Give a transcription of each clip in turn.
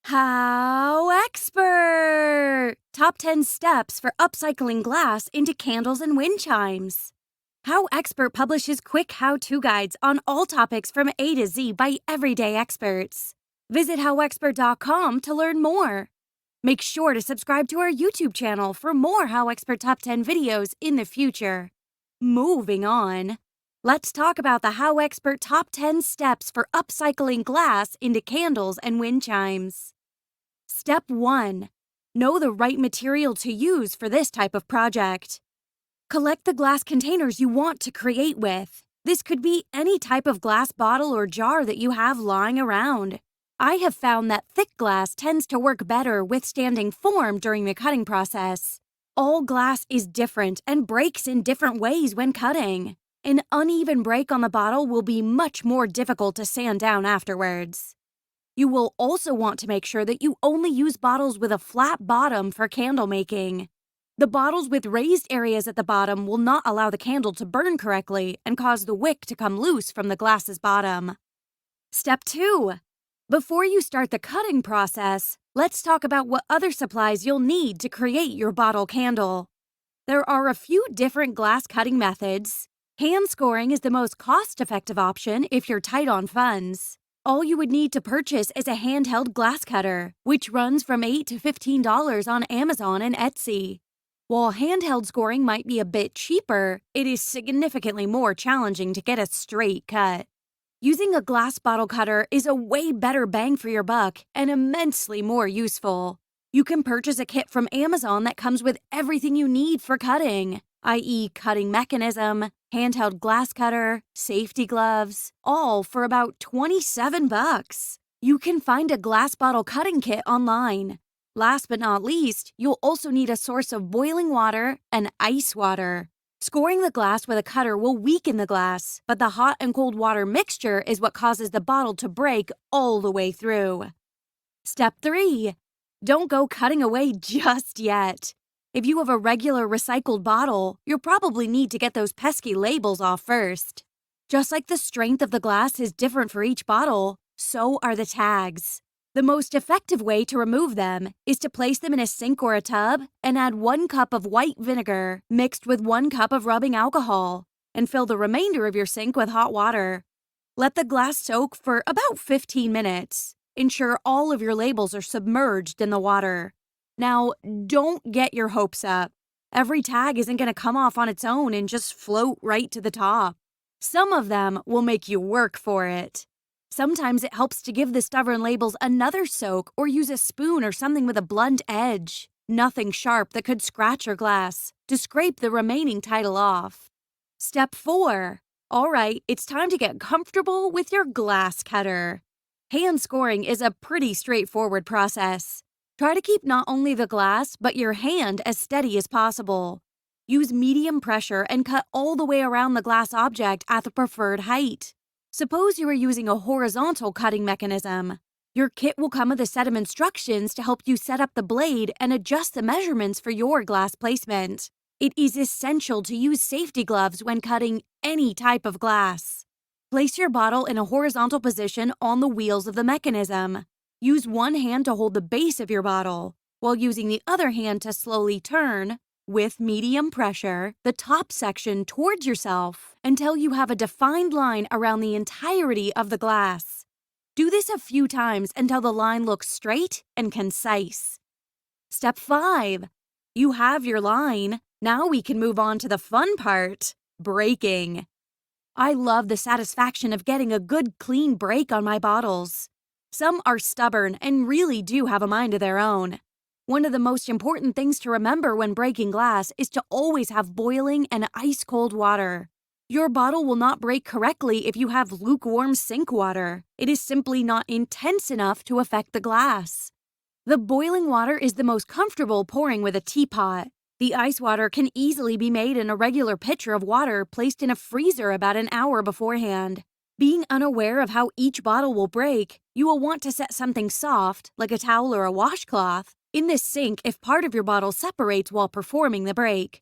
HowExpert! Top 10 steps for upcycling glass into candles and wind chimes. HowExpert publishes quick how-to guides on all topics from A to Z by everyday experts. Visit HowExpert.com to learn more. Make sure to subscribe to our YouTube channel for more HowExpert Top 10 videos in the future. Moving on. Let's talk about the HowExpert Top 10 steps for upcycling glass into candles and wind chimes. Step 1. Know the right material to use for this type of project. Collect the glass containers you want to create with. This could be any type of glass bottle or jar that you have lying around. I have found that thick glass tends to work better withstanding form during the cutting process. All glass is different and breaks in different ways when cutting. An uneven break on the bottle will be much more difficult to sand down afterwards. You will also want to make sure that you only use bottles with a flat bottom for candle making. The bottles with raised areas at the bottom will not allow the candle to burn correctly and cause the wick to come loose from the glass's bottom. Step 2. Before you start the cutting process, let's talk about what other supplies you'll need to create your bottle candle. There are a few different glass cutting methods. Hand scoring is the most cost-effective option if you're tight on funds. All you would need to purchase is a handheld glass cutter, which runs from $8 to $15 on Amazon and Etsy. While handheld scoring might be a bit cheaper, it is significantly more challenging to get a straight cut. Using a glass bottle cutter is a way better bang for your buck and immensely more useful. You can purchase a kit from Amazon that comes with everything you need for cutting, i.e. cutting mechanism, handheld glass cutter, safety gloves, all for about $27. You can find a glass bottle cutting kit online. Last but not least, you'll also need a source of boiling water and ice water. Scoring the glass with a cutter will weaken the glass, but the hot and cold water mixture is what causes the bottle to break all the way through. Step 3. Don't go cutting away just yet. If you have a regular recycled bottle, you'll probably need to get those pesky labels off first. Just like the strength of the glass is different for each bottle, so are the tags. The most effective way to remove them is to place them in a sink or a tub and add 1 cup of white vinegar mixed with 1 cup of rubbing alcohol and fill the remainder of your sink with hot water. Let the glass soak for about 15 minutes. Ensure all of your labels are submerged in the water. Now, don't get your hopes up. Every tag isn't going to come off on its own and just float right to the top. Some of them will make you work for it. Sometimes it helps to give the stubborn labels another soak or use a spoon or something with a blunt edge, nothing sharp that could scratch your glass, to scrape the remaining title off. Step 4. All right, it's time to get comfortable with your glass cutter. Hand scoring is a pretty straightforward process. Try to keep not only the glass, but your hand as steady as possible. Use medium pressure and cut all the way around the glass object at the preferred height. Suppose you are using a horizontal cutting mechanism. Your kit will come with a set of instructions to help you set up the blade and adjust the measurements for your glass placement. It is essential to use safety gloves when cutting any type of glass. Place your bottle in a horizontal position on the wheels of the mechanism. Use one hand to hold the base of your bottle, while using the other hand to slowly turn, with medium pressure, the top section towards yourself until you have a defined line around the entirety of the glass. Do this a few times until the line looks straight and concise. Step 5. You have your line. Now we can move on to the fun part, breaking. I love the satisfaction of getting a good clean break on my bottles. Some are stubborn and really do have a mind of their own. One of the most important things to remember when breaking glass is to always have boiling and ice-cold water. Your bottle will not break correctly if you have lukewarm sink water. It is simply not intense enough to affect the glass. The boiling water is the most comfortable pouring with a teapot. The ice water can easily be made in a regular pitcher of water placed in a freezer about an hour beforehand. Being unaware of how each bottle will break, you will want to set something soft, like a towel or a washcloth, in this sink if part of your bottle separates while performing the break.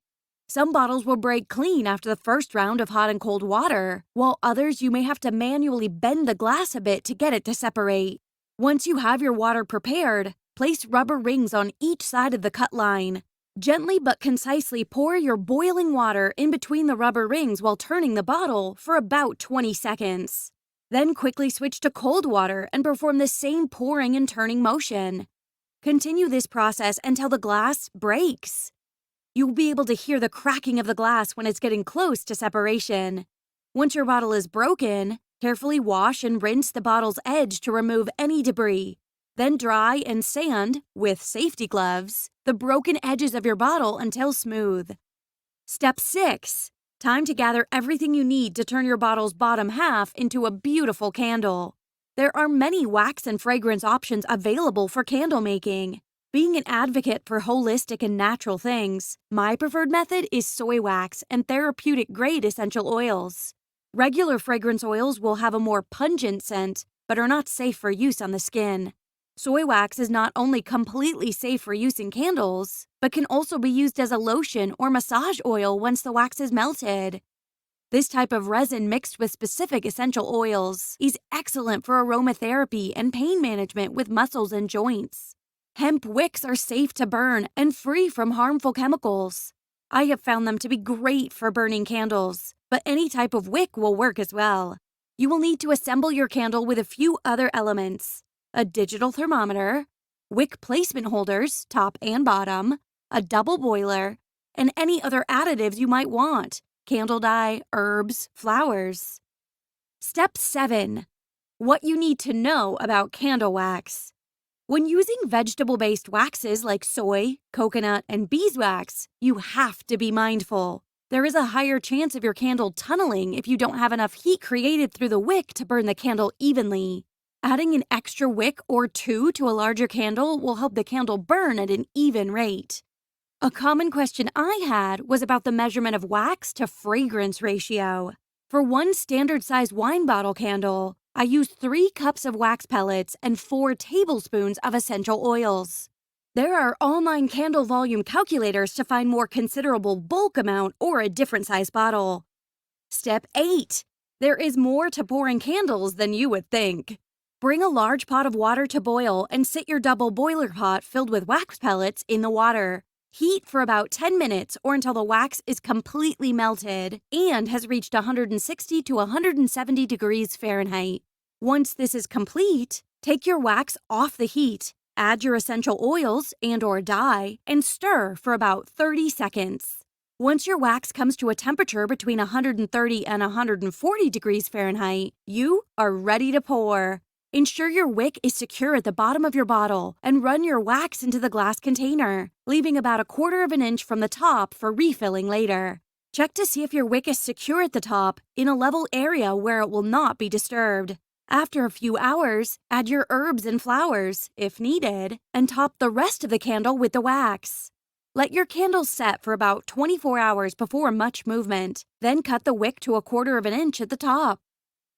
Some bottles will break clean after the first round of hot and cold water, while others you may have to manually bend the glass a bit to get it to separate. Once you have your water prepared, place rubber rings on each side of the cut line. Gently but concisely pour your boiling water in between the rubber rings while turning the bottle for about 20 seconds. Then quickly switch to cold water and perform the same pouring and turning motion. Continue this process until the glass breaks. You'll be able to hear the cracking of the glass when it's getting close to separation. Once your bottle is broken, carefully wash and rinse the bottle's edge to remove any debris. Then dry and sand, with safety gloves, the broken edges of your bottle until smooth. Step 6. Time to gather everything you need to turn your bottle's bottom half into a beautiful candle. There are many wax and fragrance options available for candle making. Being an advocate for holistic and natural things, my preferred method is soy wax and therapeutic-grade essential oils. Regular fragrance oils will have a more pungent scent, but are not safe for use on the skin. Soy wax is not only completely safe for use in candles, but can also be used as a lotion or massage oil once the wax is melted. This type of resin mixed with specific essential oils is excellent for aromatherapy and pain management with muscles and joints. Hemp wicks are safe to burn and free from harmful chemicals. I have found them to be great for burning candles, but any type of wick will work as well. You will need to assemble your candle with a few other elements: a digital thermometer, wick placement holders, top and bottom, a double boiler, and any other additives you might want: candle dye, herbs, flowers. Step 7. What you need to know about candle wax. When using vegetable-based waxes like soy, coconut, and beeswax, you have to be mindful. There is a higher chance of your candle tunneling if you don't have enough heat created through the wick to burn the candle evenly. Adding an extra wick or two to a larger candle will help the candle burn at an even rate. A common question I had was about the measurement of wax to fragrance ratio. For one standard-size wine bottle candle, I used 3 cups of wax pellets and 4 tablespoons of essential oils. There are online candle volume calculators to find more considerable bulk amount or a different size bottle. Step 8. There is more to pouring candles than you would think. Bring a large pot of water to boil and sit your double boiler pot filled with wax pellets in the water. Heat for about 10 minutes or until the wax is completely melted and has reached 160 to 170 degrees Fahrenheit. Once this is complete, take your wax off the heat, add your essential oils and/or dye, and stir for about 30 seconds. Once your wax comes to a temperature between 130 and 140 degrees Fahrenheit, you are ready to pour. Ensure your wick is secure at the bottom of your bottle and run your wax into the glass container, leaving about 1/4 inch from the top for refilling later. Check to see if your wick is secure at the top in a level area where it will not be disturbed. After a few hours, add your herbs and flowers, if needed, and top the rest of the candle with the wax. Let your candle set for about 24 hours before much movement, then cut the wick to 1/4 inch at the top.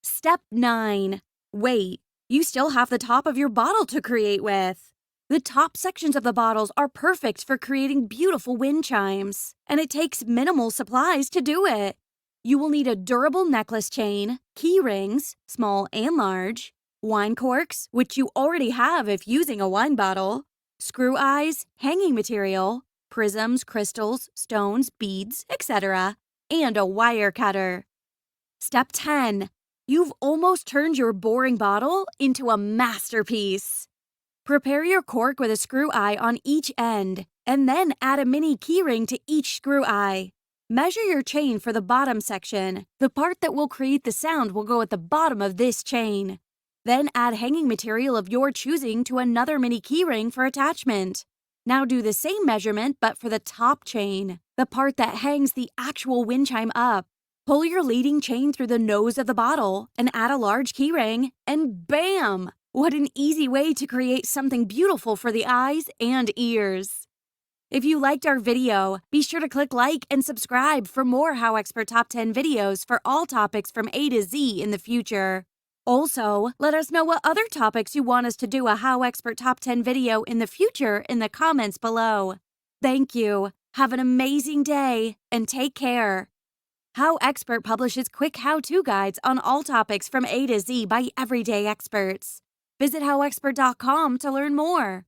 Step 9. Wait. You still have the top of your bottle to create with. The top sections of the bottles are perfect for creating beautiful wind chimes, and it takes minimal supplies to do it. You will need a durable necklace chain, key rings, small and large, wine corks, which you already have if using a wine bottle, screw eyes, hanging material, prisms, crystals, stones, beads, etc., and a wire cutter. Step 10. You've almost turned your boring bottle into a masterpiece. Prepare your cork with a screw eye on each end, and then add a mini keyring to each screw eye. Measure your chain for the bottom section. The part that will create the sound will go at the bottom of this chain. Then add hanging material of your choosing to another mini keyring for attachment. Now do the same measurement but for the top chain, the part that hangs the actual wind chime up. Pull your leading chain through the nose of the bottle and add a large keyring, and bam! What an easy way to create something beautiful for the eyes and ears. If you liked our video, be sure to click like and subscribe for more HowExpert Top 10 videos for all topics from A to Z in the future. Also, let us know what other topics you want us to do a HowExpert Top 10 video in the future in the comments below. Thank you. Have an amazing day and take care. HowExpert publishes quick how-to guides on all topics from A to Z by everyday experts. Visit HowExpert.com to learn more.